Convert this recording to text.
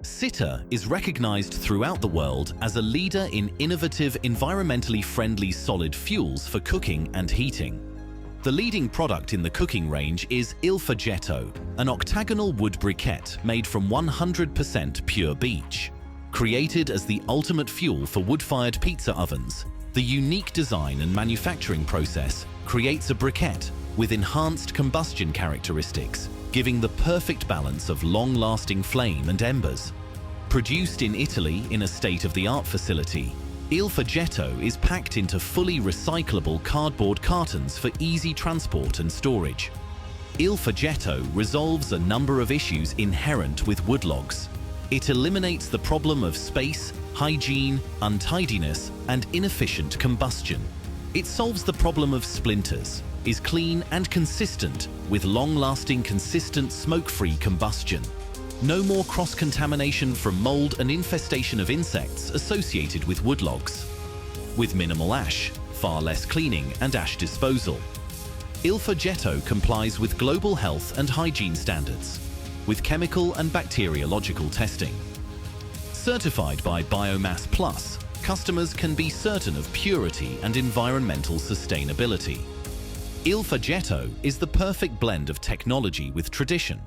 SITTA is recognized throughout the world as a leader in innovative, environmentally friendly solid fuels for cooking and heating. The leading product in the cooking range is Il Faggetto, an octagonal wood briquette made from 100% pure beech. Created as the ultimate fuel for wood-fired pizza ovens, the unique design and manufacturing process creates a briquette with enhanced combustion characteristics, giving the perfect balance of long-lasting flame and embers. Produced in Italy in a state-of-the-art facility, Il Faggetto is packed into fully recyclable cardboard cartons for easy transport and storage. Il Faggetto resolves a number of issues inherent with woodlogs. It eliminates the problem of space, hygiene, untidiness, and inefficient combustion. It solves the problem of splinters, is clean and consistent with long-lasting, consistent smoke-free combustion. No more cross-contamination from mold and infestation of insects associated with woodlogs. With minimal ash, far less cleaning and ash disposal. Il Faggetto complies with global health and hygiene standards, with chemical and bacteriological testing. Certified by Biomass Plus, customers can be certain of purity and environmental sustainability. Il Faggetto is the perfect blend of technology with tradition,